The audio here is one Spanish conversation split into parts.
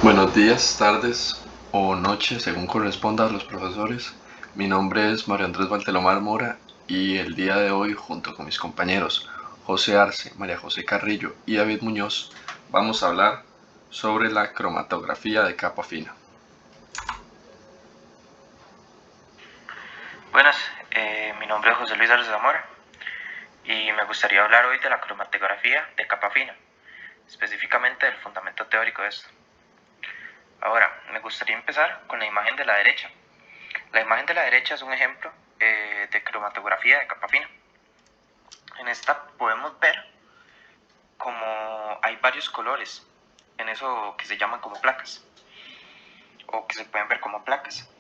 Buenos días, tardes o noches, según corresponda a los profesores. Mi nombre es Mario Andrés Valtelomar Mora y el día de hoy, junto con mis compañeros José Arce, María José Carrillo y David Muñoz, vamos a hablar sobre la cromatografía de capa fina. Buenas, mi nombre es José Luis Arce Zamora y me gustaría hablar hoy de la cromatografía de capa fina, específicamente del fundamento teórico de esto. Ahora, me gustaría empezar con la imagen de la derecha. La imagen de la derecha es un ejemplo de cromatografía de capa fina. En esta podemos ver como hay varios colores en eso que se llaman como placas, o que se pueden ver como placas.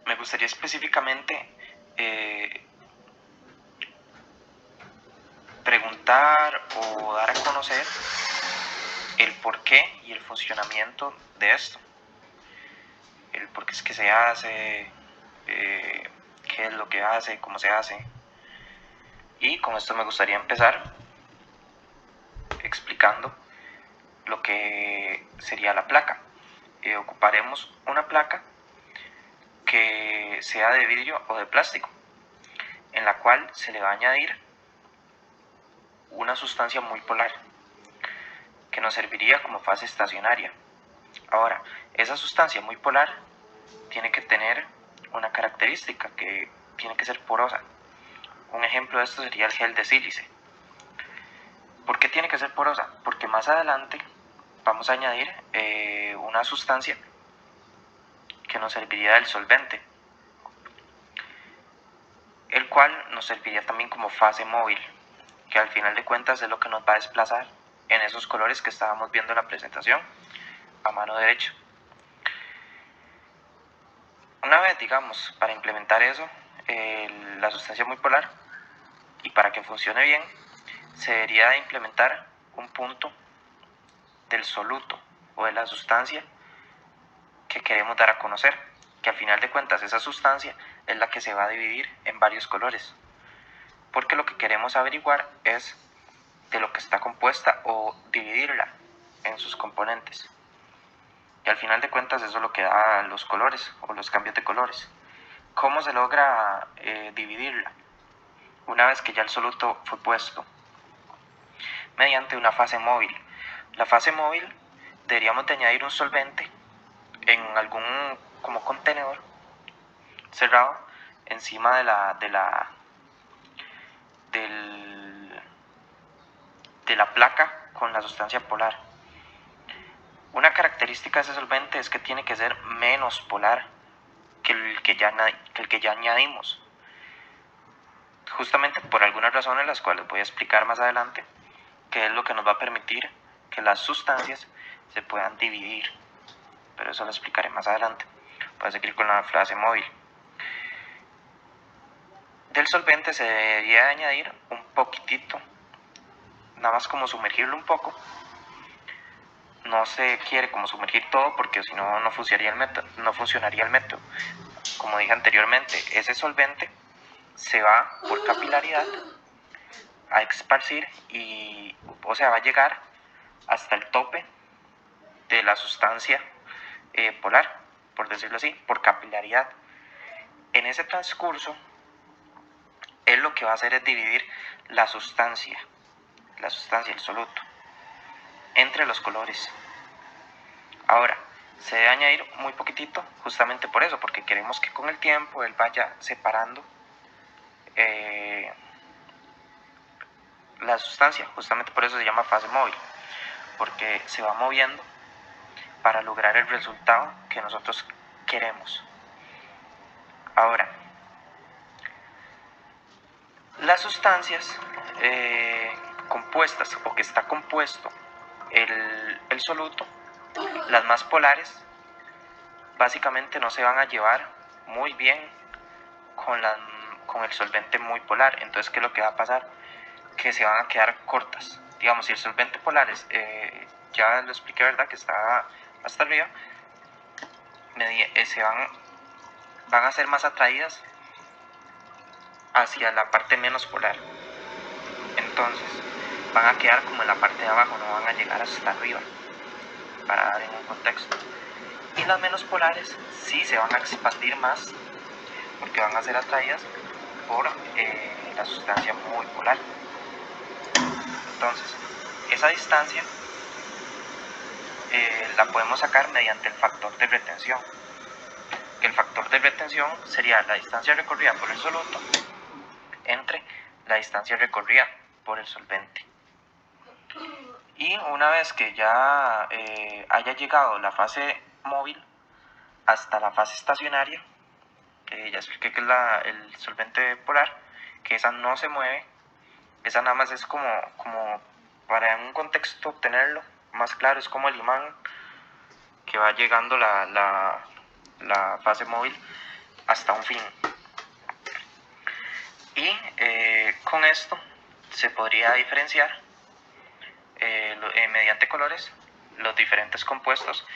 Me gustaría específicamente preguntar o dar a conocer el porqué y el funcionamiento de esto, el por qué es que se hace, qué es lo que hace, cómo se hace. Y con esto me gustaría empezar explicando lo que sería la placa. Ocuparemos una placa que sea de vidrio o de plástico, en la cual se le va a añadir una sustancia muy polar que nos serviría como fase estacionaria. Ahora, esa sustancia muy polar tiene que tener una característica que tiene que ser porosa. Un ejemplo de esto sería el gel de sílice. ¿Por qué tiene que ser porosa? Porque más adelante vamos a añadir una sustancia que nos serviría del solvente, el cual nos serviría también como fase móvil, que al final de cuentas es lo que nos va a desplazar en esos colores que estábamos viendo en la presentación a mano derecha. Una vez, digamos, para implementar eso, la sustancia muy polar, y para que funcione bien, se debería de implementar un punto del soluto o de la sustancia que queremos dar a conocer, que al final de cuentas esa sustancia es la que se va a dividir en varios colores, porque lo que queremos averiguar es de lo que está compuesta o dividirla en sus componentes. Y al final de cuentas eso es lo que da los colores o los cambios de colores. ¿Cómo se logra dividirla? Una vez que ya el soluto fue puesto, mediante una fase móvil. La fase móvil deberíamos de añadir un solvente en algún como contenedor cerrado encima de la placa con la sustancia polar. Una característica de ese solvente es que tiene que ser menos polar que el que ya añadimos, justamente por algunas razones las cuales voy a explicar más adelante, que es lo que nos va a permitir que las sustancias se puedan dividir, pero eso lo explicaré más adelante. Voy a seguir con la frase móvil. Del solvente se debería añadir un poquitito, nada más como sumergirlo un poco. No se quiere como sumergir todo porque si no, no funcionaría el método. Como dije anteriormente, ese solvente se va por capilaridad a esparcir o sea, va a llegar hasta el tope de la sustancia polar, por decirlo así, por capilaridad. En ese transcurso, él lo que va a hacer es dividir la sustancia, el soluto, entre los colores. Ahora, se debe añadir muy poquitito, justamente por eso, porque queremos que con el tiempo él vaya separando la sustancia. Justamente por eso se llama fase móvil, porque se va moviendo para lograr el resultado que nosotros queremos. Ahora, las sustancias compuestas o que está compuesto el soluto, las más polares, básicamente no se van a llevar muy bien con el solvente muy polar. Entonces, ¿qué es lo que va a pasar? Que se van a quedar cortas. Digamos, si el solvente polar ya lo expliqué, ¿verdad? Que está hasta arriba, van a ser más atraídas hacia la parte menos polar. Entonces, van a quedar como en la parte de abajo, no van a llegar hasta arriba. para dar en un contexto. Y las menos polares sí se van a expandir más porque van a ser atraídas por la sustancia muy polar. Entonces, esa distancia la podemos sacar mediante el factor de retención. Que el factor de retención sería la distancia recorrida por el soluto entre la distancia recorrida por el solvente. Y una vez que ya haya llegado la fase móvil hasta la fase estacionaria, que ya expliqué que es el solvente polar, que esa no se mueve, esa nada más es como para en un contexto obtenerlo más claro, es como el imán que va llegando la fase móvil hasta un fin. Y con esto se podría diferenciar mediante colores los diferentes compuestos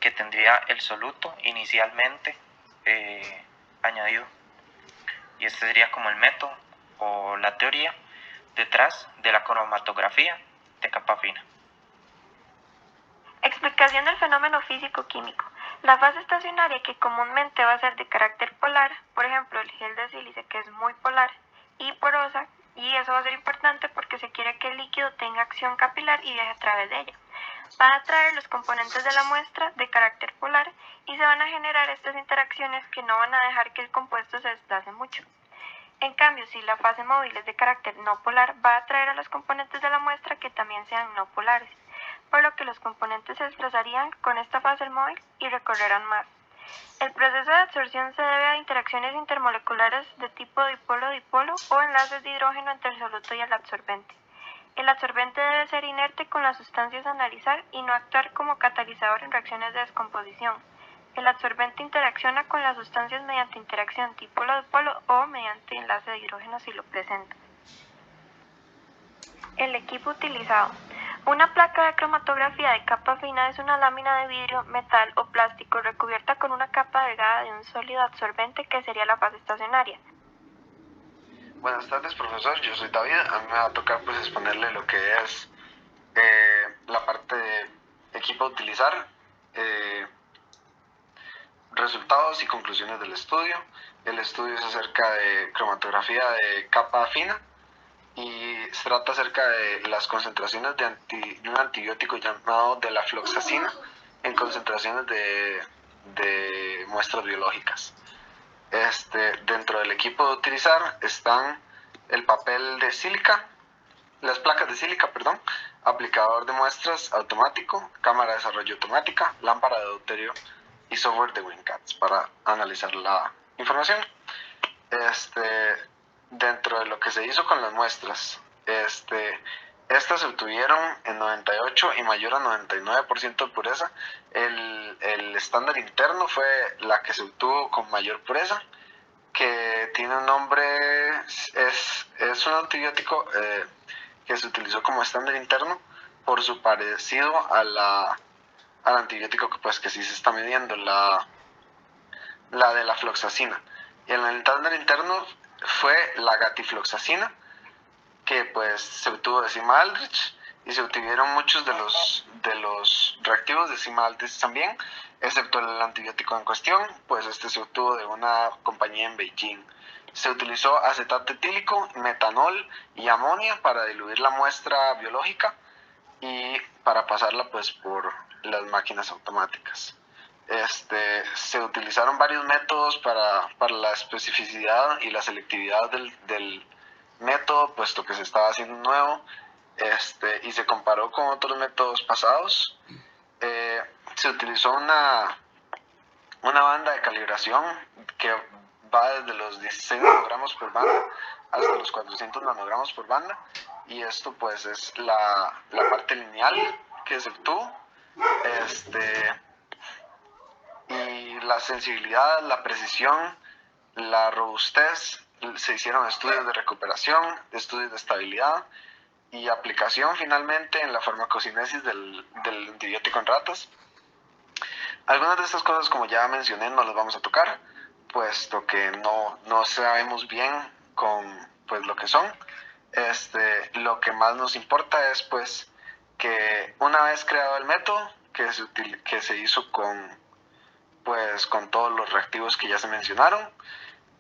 que tendría el soluto inicialmente añadido. Y este sería como el método o la teoría detrás de la cromatografía de capa fina. Explicación del fenómeno físico-químico. La fase estacionaria, que comúnmente va a ser de carácter polar, por ejemplo el gel de sílice, que es muy polar, y porosa, y eso va a ser importante porque se quiere que el líquido tenga acción capilar y viaje a través de ella. Van a atraer los componentes de la muestra de carácter polar y se van a generar estas interacciones que no van a dejar que el compuesto se desplace mucho. En cambio, si la fase móvil es de carácter no polar, va a atraer a los componentes de la muestra que también sean no polares, por lo que los componentes se desplazarían con esta fase móvil y recorrerán más. El proceso de absorción se debe a interacciones intermoleculares de tipo dipolo-dipolo o enlaces de hidrógeno entre el soluto y el absorbente. El absorbente debe ser inerte con las sustancias a analizar y no actuar como catalizador en reacciones de descomposición. El absorbente interacciona con las sustancias mediante interacción dipolo-dipolo o mediante enlace de hidrógeno si lo presenta. El equipo utilizado. Una placa de cromatografía de capa fina es una lámina de vidrio, metal o plástico recubierta con una capa delgada de un sólido absorbente que sería la fase estacionaria. Buenas tardes, profesor. Yo soy David. A mí me va a tocar pues exponerle lo que es la parte de equipo a utilizar, resultados y conclusiones del estudio. El estudio es acerca de cromatografía de capa fina y se trata acerca de las concentraciones de un antibiótico llamado de la floxacina en concentraciones de muestras biológicas. Dentro del equipo de utilizar están el papel de sílica, las placas de sílica, aplicador de muestras automático, cámara de desarrollo automática, lámpara de deuterio y software de WinCats para analizar la información. Dentro de lo que se hizo con las muestras, estas se obtuvieron en 98 y mayor a 99% de pureza. El estándar interno fue la que se obtuvo con mayor pureza, que tiene un nombre, es un antibiótico que se utilizó como estándar interno por su parecido al antibiótico que sí se está midiendo, la de la floxacina. Y en el estándar interno fue la gatifloxacina, que pues se obtuvo de Sima-Aldrich, y se obtuvieron muchos de los reactivos de Sima-Aldrich también, excepto el antibiótico en cuestión, pues se obtuvo de una compañía en Beijing. Se utilizó acetato etílico, metanol y amonia para diluir la muestra biológica y para pasarla pues por las máquinas automáticas. Se utilizaron varios métodos para la especificidad y la selectividad del método, puesto que se estaba haciendo un nuevo, y se comparó con otros métodos pasados. Se utilizó una banda de calibración que va desde los 16 nanogramos por banda hasta los 400 nanogramos por banda, y esto pues es la parte lineal que se obtuvo. Y la sensibilidad, la precisión, la robustez, se hicieron estudios de recuperación, estudios de estabilidad y aplicación finalmente en la farmacocinesis del antibiótico en ratas. Algunas de estas cosas, como ya mencioné, no las vamos a tocar, puesto que no sabemos bien con pues lo que son. Lo que más nos importa es pues que una vez creado el método, que se hizo con todos los reactivos que ya se mencionaron.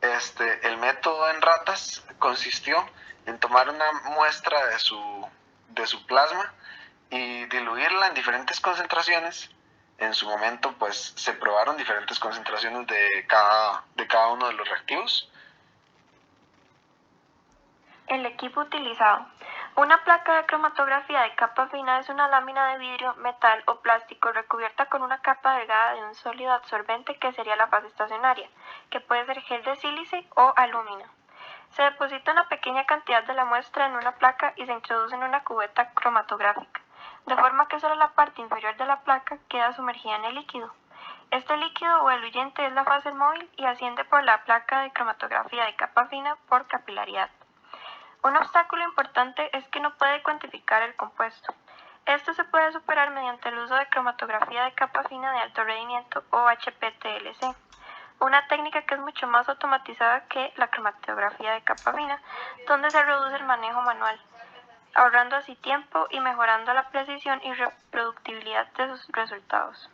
El método en ratas consistió en tomar una muestra de su plasma y diluirla en diferentes concentraciones. En su momento pues se probaron diferentes concentraciones de cada uno de los reactivos. El equipo utilizado. Una placa de cromatografía de capa fina es una lámina de vidrio, metal o plástico recubierta con una capa delgada de un sólido absorbente que sería la fase estacionaria, que puede ser gel de sílice o alúmina. Se deposita una pequeña cantidad de la muestra en una placa y se introduce en una cubeta cromatográfica, de forma que solo la parte inferior de la placa queda sumergida en el líquido. Este líquido o eluyente es la fase móvil y asciende por la placa de cromatografía de capa fina por capilaridad. Un obstáculo importante es que no puede cuantificar el compuesto. Esto se puede superar mediante el uso de cromatografía de capa fina de alto rendimiento o HPLC, una técnica que es mucho más automatizada que la cromatografía de capa fina, donde se reduce el manejo manual, ahorrando así tiempo y mejorando la precisión y reproducibilidad de sus resultados.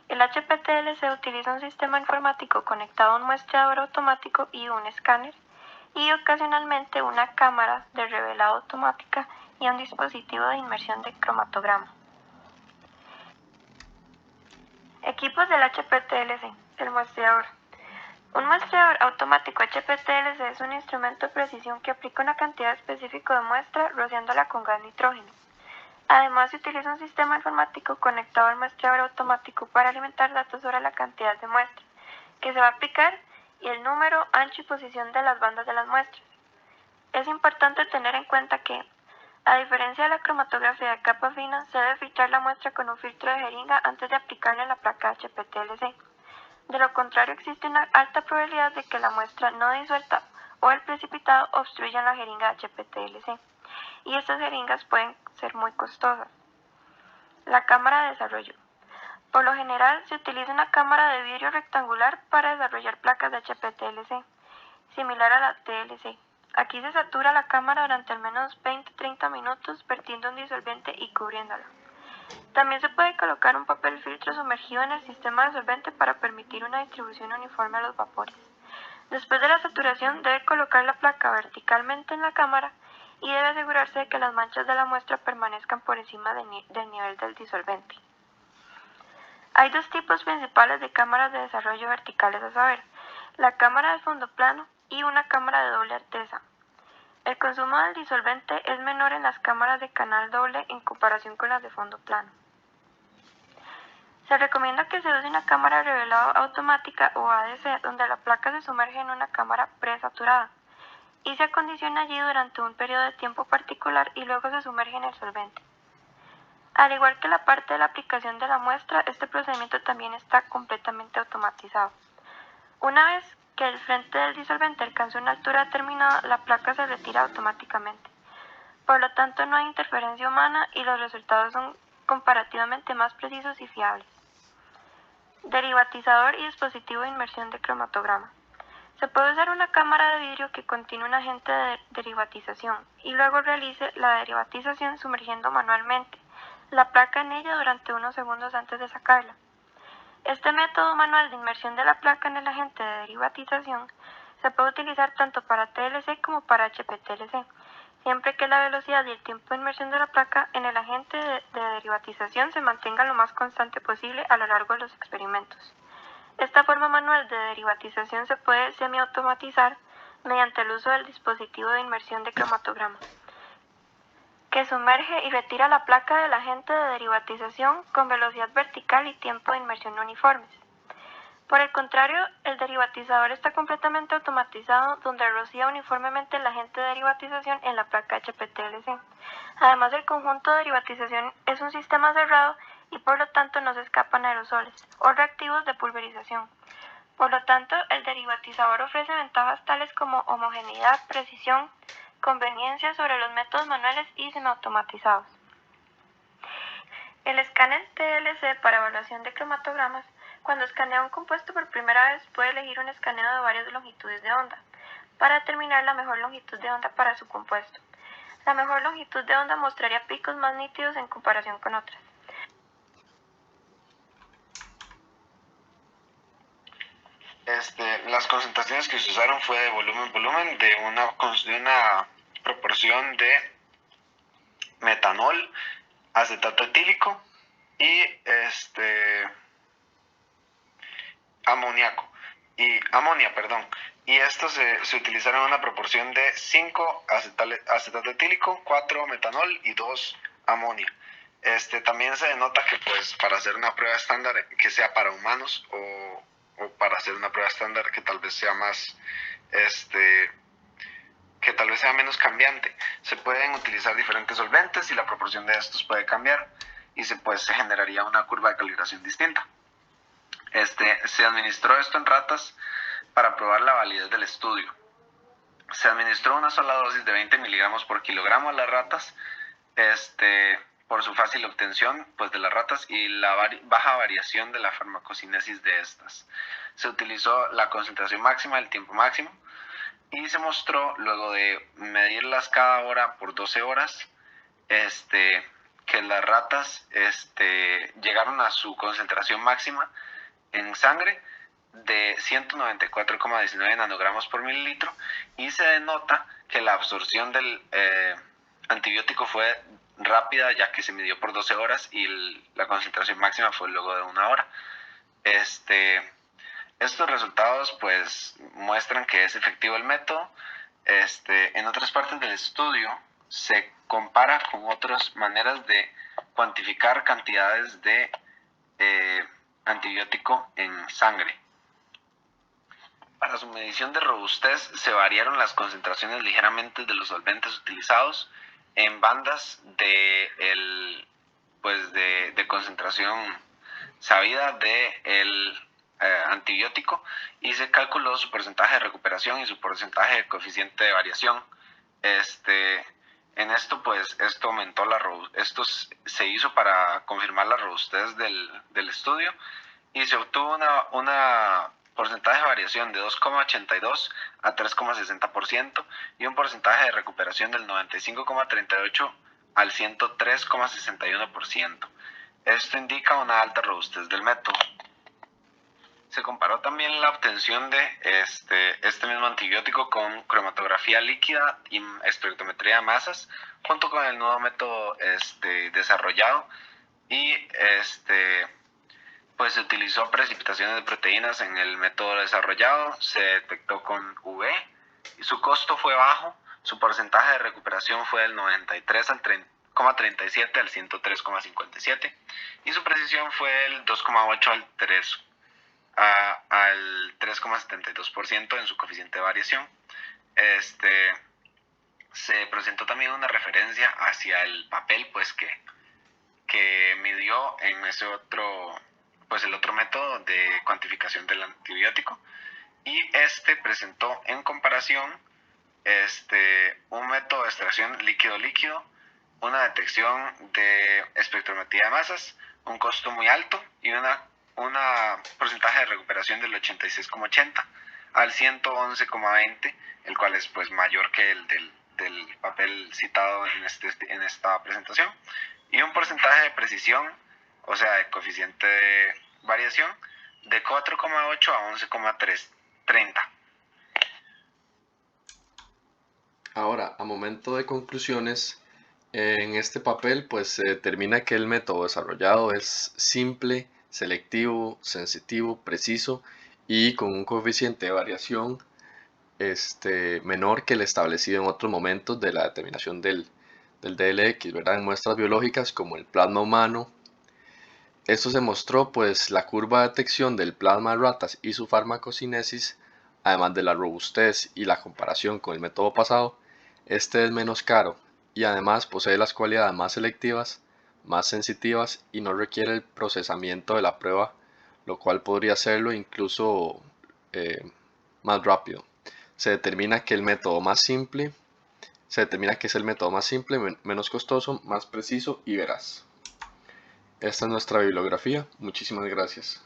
El HPLC utiliza un sistema informático conectado a un muestreador automático y un escáner, y ocasionalmente una cámara de revelado automática y un dispositivo de inmersión de cromatograma. Equipos del HPLC. El muestreador. Un muestreador automático HPLC es un instrumento de precisión que aplica una cantidad específica de muestra rociándola con gas nitrógeno. Además, se utiliza un sistema informático conectado al muestreador automático para alimentar datos sobre la cantidad de muestra que se va a aplicar y el número, ancho y posición de las bandas de las muestras. Es importante tener en cuenta que, a diferencia de la cromatografía de capa fina, se debe filtrar la muestra con un filtro de jeringa antes de aplicarla en la placa HPLC. De lo contrario, existe una alta probabilidad de que la muestra no disuelta o el precipitado obstruyan la jeringa HPLC, y estas jeringas pueden ser muy costosas. La cámara de desarrollo. Por lo general, se utiliza una cámara de vidrio rectangular para desarrollar placas de HPLC, similar a la TLC. Aquí se satura la cámara durante al menos 20-30 minutos vertiendo un disolvente y cubriéndola. También se puede colocar un papel filtro sumergido en el sistema de solvente para permitir una distribución uniforme de los vapores. Después de la saturación, debe colocar la placa verticalmente en la cámara y debe asegurarse de que las manchas de la muestra permanezcan por encima del nivel del disolvente. Hay dos tipos principales de cámaras de desarrollo verticales, a saber, la cámara de fondo plano y una cámara de doble artesa. El consumo del disolvente es menor en las cámaras de canal doble en comparación con las de fondo plano. Se recomienda que se use una cámara de revelado automática o ADC, donde la placa se sumerge en una cámara presaturada y se acondiciona allí durante un periodo de tiempo particular y luego se sumerge en el solvente. Al igual que la parte de la aplicación de la muestra, este procedimiento también está completamente automatizado. Una vez que el frente del disolvente alcanza una altura determinada, la placa se retira automáticamente. Por lo tanto, no hay interferencia humana y los resultados son comparativamente más precisos y fiables. Derivatizador y dispositivo de inmersión de cromatograma. Se puede usar una cámara de vidrio que contiene un agente de derivatización y luego realice la derivatización sumergiendo manualmente la placa en ella durante unos segundos antes de sacarla. Este método manual de inmersión de la placa en el agente de derivatización se puede utilizar tanto para TLC como para HPLC, siempre que la velocidad y el tiempo de inmersión de la placa en el agente de derivatización se mantenga lo más constante posible a lo largo de los experimentos. Esta forma manual de derivatización se puede semiautomatizar mediante el uso del dispositivo de inmersión de cromatograma, que sumerge y retira la placa del agente de derivatización con velocidad vertical y tiempo de inmersión uniformes. Por el contrario, el derivatizador está completamente automatizado, donde rocía uniformemente el agente de derivatización en la placa HPLC. Además, el conjunto de derivatización es un sistema cerrado y por lo tanto no se escapan aerosoles o reactivos de pulverización. Por lo tanto, el derivatizador ofrece ventajas tales como homogeneidad, precisión, conveniencia sobre los métodos manuales y semiautomatizados. El escáner TLC para evaluación de cromatogramas. Cuando escanea un compuesto por primera vez, puede elegir un escaneo de varias longitudes de onda para determinar la mejor longitud de onda para su compuesto. La mejor longitud de onda mostraría picos más nítidos en comparación con otras. Las concentraciones que se usaron fue de volumen de una proporción de metanol, acetato etílico y amonia, y estos se utilizaron en una proporción de 5 acetato etílico, 4 metanol y 2 amonia. También se denota que pues para hacer una prueba estándar que sea para humanos o para hacer una prueba estándar que tal vez sea más que tal vez sea menos cambiante, se pueden utilizar diferentes solventes y la proporción de estos puede cambiar y se generaría una curva de calibración distinta. Se administró esto en ratas para probar la validez del estudio. Se administró una sola dosis de 20 miligramos por kilogramo a las ratas, por su fácil obtención pues, de las ratas y la baja variación de la farmacocinesis de estas. Se utilizó la concentración máxima, el tiempo máximo, y se mostró, luego de medirlas cada hora por 12 horas, que las ratas llegaron a su concentración máxima en sangre de 194,19 nanogramos por mililitro, y se denota que la absorción del antibiótico fue rápida, ya que se midió por 12 horas y la concentración máxima fue luego de 1 hora. Estos resultados pues muestran que es efectivo el método. En otras partes del estudio se compara con otras maneras de cuantificar cantidades de antibiótico en sangre. Para su medición de robustez se variaron las concentraciones ligeramente de los solventes utilizados en bandas de concentración sabida del antibiótico, y se calculó su porcentaje de recuperación y su porcentaje de coeficiente de variación. En esto pues esto aumentó esto se hizo para confirmar la robustez del estudio, y se obtuvo una porcentaje de variación de 2,82 a 3,60% y un porcentaje de recuperación del 95,38 al 103,61%. Esto indica una alta robustez del método. Se comparó también la obtención de este mismo antibiótico con cromatografía líquida y espectrometría de masas, junto con el nuevo método desarrollado, y pues se utilizó precipitaciones de proteínas en el método desarrollado, se detectó con UV y su costo fue bajo, su porcentaje de recuperación fue del 93 al 3,37 al 103,57 y su precisión fue del 2,8 al 3,72% en su coeficiente de variación. Se presentó también una referencia hacia el papel pues que midió en ese otro el otro método de cuantificación del antibiótico, y presentó en comparación un método de extracción líquido-líquido, una detección de espectrometría de masas, un costo muy alto y una porcentaje de recuperación del 86,80 al 111,20, el cual es pues mayor que el del papel citado en esta presentación, y un porcentaje de precisión, o sea, de coeficiente de variación, de 4,8 a 11,30. Ahora, a momento de conclusiones, en este papel pues se determina que el método desarrollado es simple, selectivo, sensitivo, preciso y con un coeficiente de variación menor que el establecido en otros momentos de la determinación del DLX, ¿verdad? En muestras biológicas como el plasma humano. Esto se mostró pues la curva de detección del plasma de ratas y su farmacocinesis, además de la robustez y la comparación con el método pasado, es menos caro y además posee las cualidades más selectivas, más sensitivas y no requiere el procesamiento de la prueba, lo cual podría hacerlo incluso más rápido. Se determina que es el método más simple, menos costoso, más preciso y veraz. Esta es nuestra bibliografía. Muchísimas gracias.